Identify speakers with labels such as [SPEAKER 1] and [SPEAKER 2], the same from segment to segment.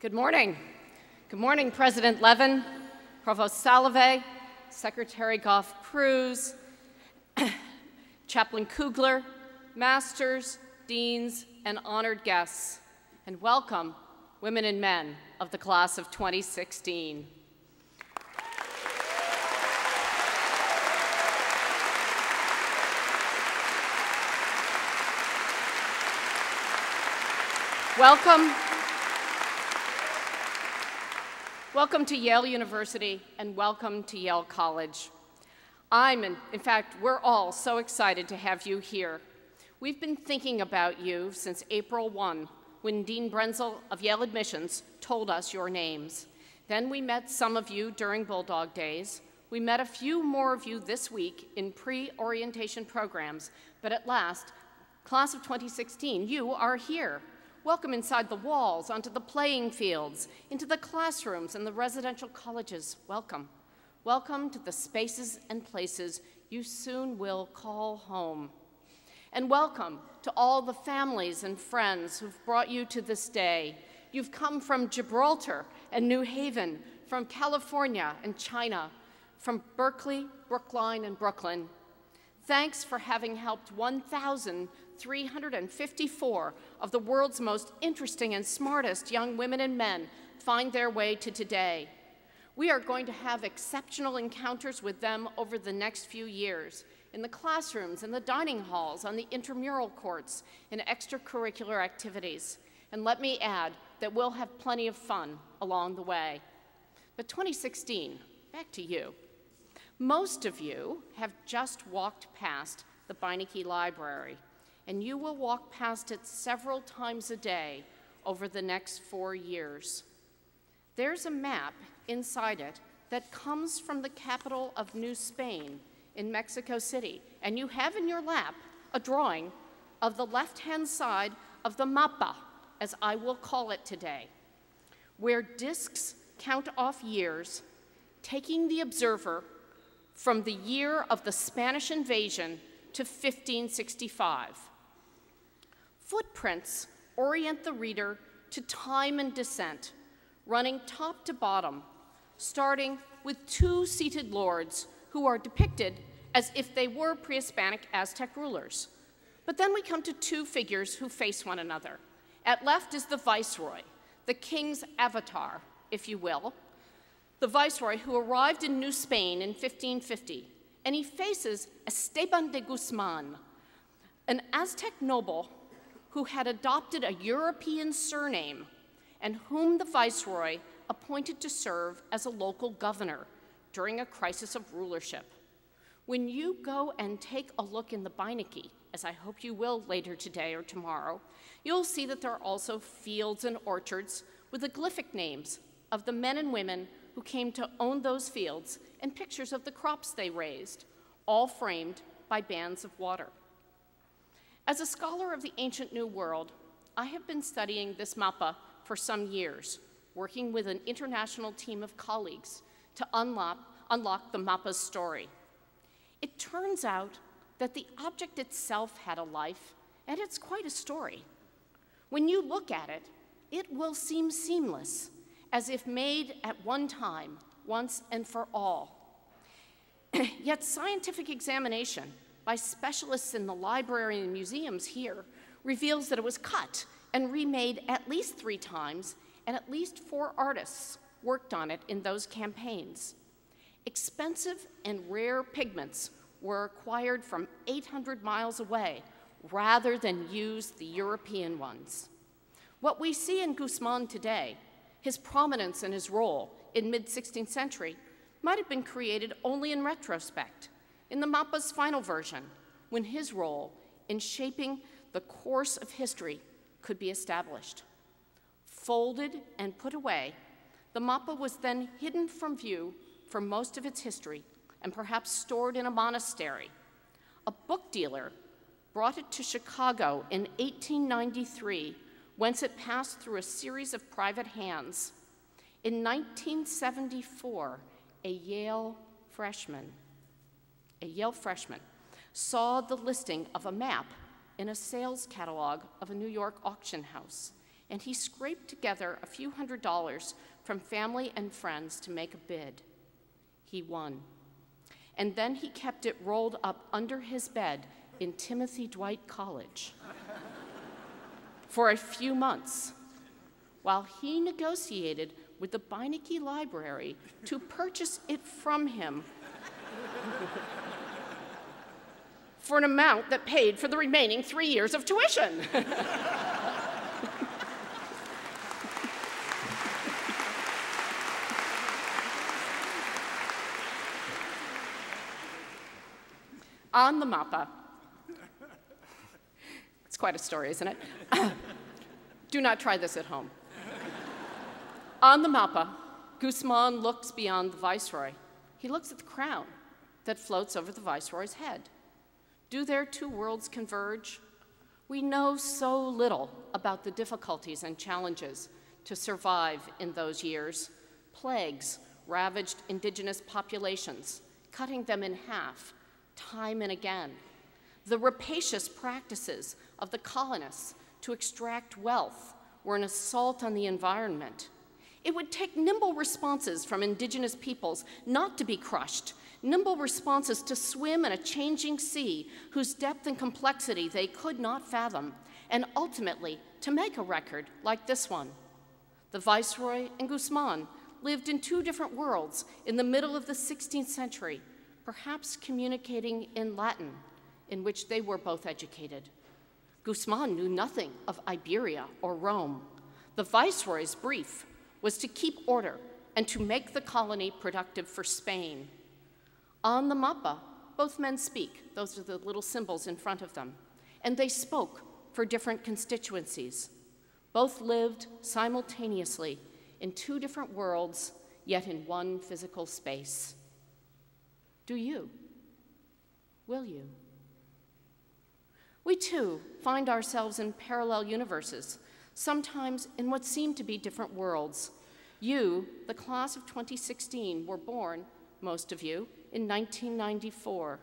[SPEAKER 1] Good morning. Good morning, President Levin, Provost Salovey, Secretary Goff-Cruz, Chaplain Kugler, masters, deans, and honored guests, and welcome women and men of the class of 2016. Welcome to Yale University and welcome to Yale College. In fact, we're all so excited to have you here. We've been thinking about you since April 1, when Dean Brenzel of Yale Admissions told us your names. Then we met some of you during Bulldog Days. We met a few more of you this week in pre-orientation programs, but at last, class of 2016, you are here. Welcome inside the walls, onto the playing fields, into the classrooms and the residential colleges. Welcome. Welcome to the spaces and places you soon will call home. And welcome to all the families and friends who've brought you to this day. You've come from Gibraltar and New Haven, from California and China, from Berkeley, Brookline, and Brooklyn. Thanks for having helped 1,354 of the world's most interesting and smartest young women and men find their way to today. We are going to have exceptional encounters with them over the next few years, in the classrooms, in the dining halls, on the intramural courts, in extracurricular activities. And let me add that we'll have plenty of fun along the way. But 2016, back to you. Most of you have just walked past the Beinecke Library, and you will walk past it several times a day over the next 4 years. There's a map inside it that comes from the capital of New Spain in Mexico City, and you have in your lap a drawing of the left-hand side of the mapa, as I will call it today, where discs count off years, taking the observer from the year of the Spanish invasion to 1565. Footprints orient the reader to time and descent, running top to bottom, starting with 2 seated lords who are depicted as if they were pre-Hispanic Aztec rulers. But then we come to 2 figures who face one another. At left is the viceroy, the king's avatar, if you will, the viceroy who arrived in New Spain in 1550, and he faces Esteban de Guzman, an Aztec noble who had adopted a European surname and whom the viceroy appointed to serve as a local governor during a crisis of rulership. When you go and take a look in the Beinecke, as I hope you will later today or tomorrow, you'll see that there are also fields and orchards with the glyphic names of the men and women who came to own those fields and pictures of the crops they raised, all framed by bands of water. As a scholar of the ancient New World, I have been studying this mapa for some years, working with an international team of colleagues to unlock the mapa's story. It turns out that the object itself had a life, and it's quite a story. When you look at it, it will seem seamless, as if made at one time, once and for all. Yet scientific examination by specialists in the library and museums here reveals that it was cut and remade at least 3 times, and at least 4 artists worked on it in those campaigns. Expensive and rare pigments were acquired from 800 miles away rather than use the European ones. What we see in Guzman today, his prominence and his role in mid-16th century, might have been created only in retrospect, in the mapa's final version, when his role in shaping the course of history could be established. Folded and put away, the mapa was then hidden from view for most of its history and perhaps stored in a monastery. A book dealer brought it to Chicago in 1893, whence it passed through a series of private hands. In 1974, a Yale freshman saw the listing of a map in a sales catalog of a New York auction house, and he scraped together a few $100s from family and friends to make a bid. He won. And then he kept it rolled up under his bed in Timothy Dwight College for a few months while he negotiated with the Beinecke Library to purchase it from him for an amount that paid for the remaining 3 years of tuition. On the mappa. It's quite a story, isn't it? Do not try this at home. On the mappa, Guzman looks beyond the viceroy. He looks at the crown that floats over the viceroy's head. Do their two worlds converge? We know so little about the difficulties and challenges to survive in those years. Plagues ravaged indigenous populations, cutting them in half, time and again. The rapacious practices of the colonists to extract wealth were an assault on the environment. It would take nimble responses from indigenous peoples not to be crushed, nimble responses to swim in a changing sea whose depth and complexity they could not fathom, and ultimately to make a record like this one. The Viceroy and Guzman lived in two different worlds in the middle of the 16th century, perhaps communicating in Latin, in which they were both educated. Guzman knew nothing of Iberia or Rome. The Viceroy's brief was to keep order and to make the colony productive for Spain. On the mappa, both men speak. Those are the little symbols in front of them. And they spoke for different constituencies. Both lived simultaneously in two different worlds, yet in one physical space. Do you? Will you? We too find ourselves in parallel universes, sometimes in what seem to be different worlds. You, the class of 2016, were born, most of you, in 1994.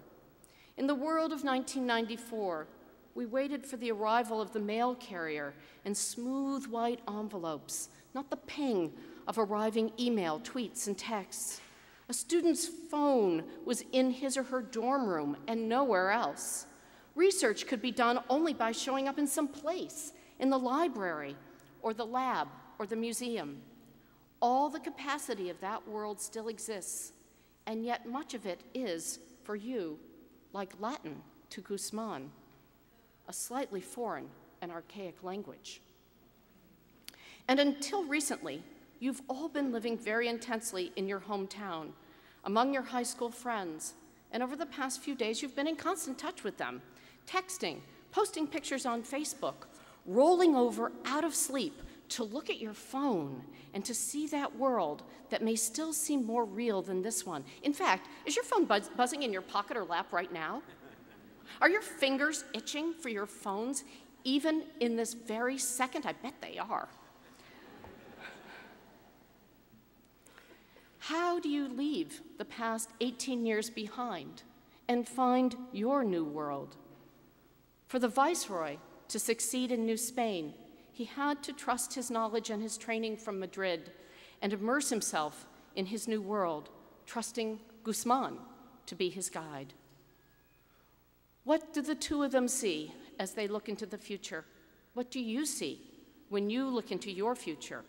[SPEAKER 1] In the world of 1994, we waited for the arrival of the mail carrier in smooth white envelopes, not the ping of arriving email, tweets, and texts. A student's phone was in his or her dorm room and nowhere else. Research could be done only by showing up in some place, in the library, or the lab, or the museum. All the capacity of that world still exists, and yet much of it is, for you, like Latin to Guzman, a slightly foreign and archaic language. And until recently, you've all been living very intensely in your hometown, among your high school friends, and over the past few days, you've been in constant touch with them, texting, posting pictures on Facebook, rolling over out of sleep to look at your phone and to see that world that may still seem more real than this one. In fact, is your phone buzzing in your pocket or lap right now? Are your fingers itching for your phones even in this very second? I bet they are. How do you leave the past 18 years behind and find your new world? For the Viceroy to succeed in New Spain, he had to trust his knowledge and his training from Madrid and immerse himself in his new world, trusting Guzman to be his guide. What do the two of them see as they look into the future? What do you see when you look into your future,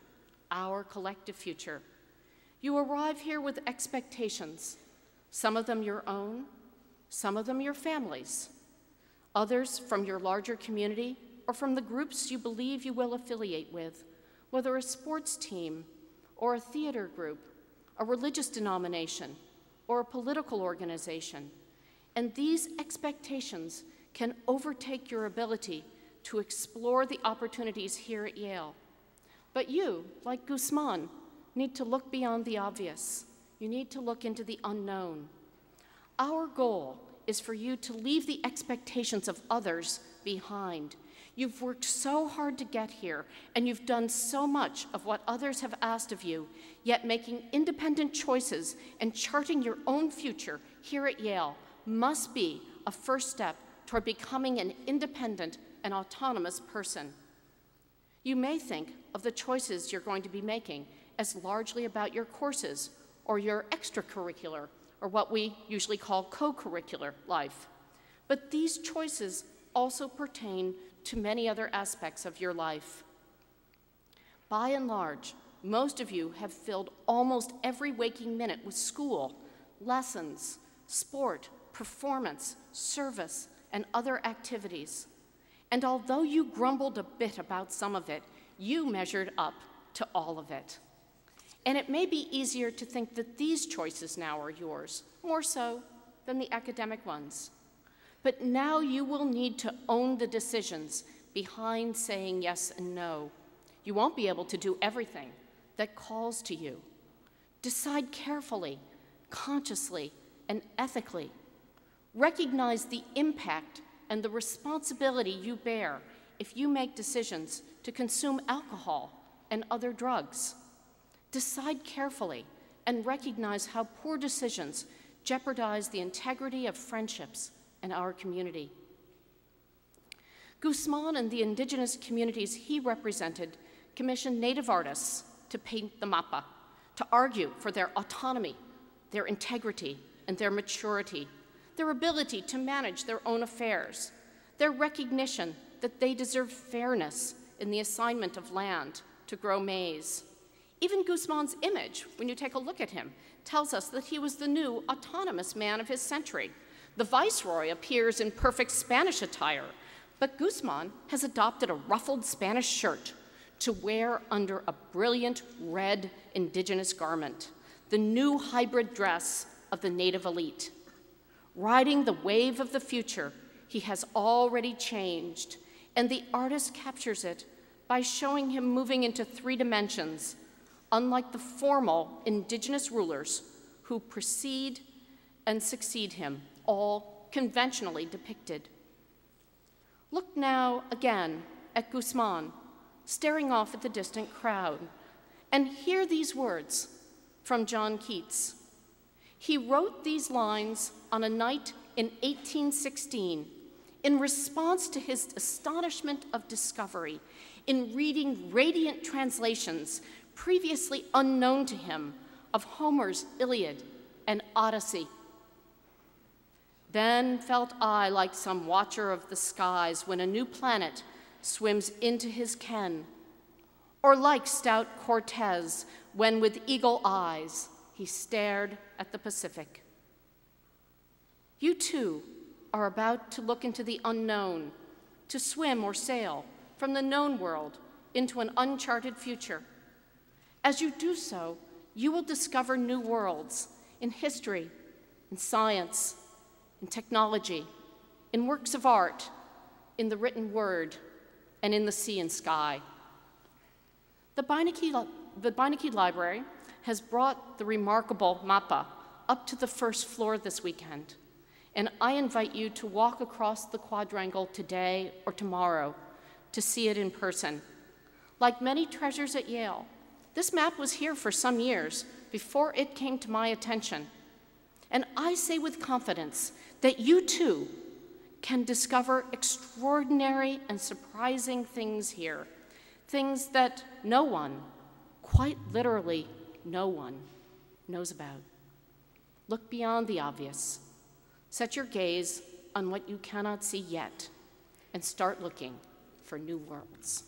[SPEAKER 1] our collective future? You arrive here with expectations, some of them your own, some of them your family's, others from your larger community or from the groups you believe you will affiliate with, whether a sports team or a theater group, a religious denomination, or a political organization. And these expectations can overtake your ability to explore the opportunities here at Yale. But you, like Guzman, need to look beyond the obvious. You need to look into the unknown. Our goal is for you to leave the expectations of others behind. You've worked so hard to get here, and you've done so much of what others have asked of you, yet making independent choices and charting your own future here at Yale must be a first step toward becoming an independent and autonomous person. You may think of the choices you're going to be making as largely about your courses or your extracurricular, or what we usually call co-curricular life. But these choices also pertain to many other aspects of your life. By and large, most of you have filled almost every waking minute with school, lessons, sport, performance, service, and other activities. And although you grumbled a bit about some of it, you measured up to all of it. And it may be easier to think that these choices now are yours, more so than the academic ones. But now you will need to own the decisions behind saying yes and no. You won't be able to do everything that calls to you. Decide carefully, consciously, and ethically. Recognize the impact and the responsibility you bear if you make decisions to consume alcohol and other drugs. Decide carefully and recognize how poor decisions jeopardize the integrity of friendships and our community. Guzman and the indigenous communities he represented commissioned Native artists to paint the mapa, to argue for their autonomy, their integrity, and their maturity, their ability to manage their own affairs, their recognition that they deserve fairness in the assignment of land to grow maize. Even Guzman's image, when you take a look at him, tells us that he was the new autonomous man of his century. The viceroy appears in perfect Spanish attire, but Guzman has adopted a ruffled Spanish shirt to wear under a brilliant red indigenous garment, the new hybrid dress of the native elite. Riding the wave of the future, he has already changed, and the artist captures it by showing him moving into 3 dimensions, unlike the formal indigenous rulers who precede and succeed him, all conventionally depicted. Look now again at Guzman, staring off at the distant crowd, and hear these words from John Keats. He wrote these lines on a night in 1816 in response to his astonishment of discovery in reading radiant translations previously unknown to him of Homer's Iliad and Odyssey. Then felt I like some watcher of the skies when a new planet swims into his ken, or like stout Cortez when with eagle eyes he stared at the Pacific. You too are about to look into the unknown, to swim or sail from the known world into an uncharted future. As you do so, you will discover new worlds in history, in science, in technology, in works of art, in the written word, and in the sea and sky. The Beinecke Library has brought the remarkable mapa up to the first floor this weekend, and I invite you to walk across the quadrangle today or tomorrow to see it in person. Like many treasures at Yale, this map was here for some years before it came to my attention. And I say with confidence that you too can discover extraordinary and surprising things here, things that no one, quite literally no one, knows about. Look beyond the obvious. Set your gaze on what you cannot see yet and start looking for new worlds.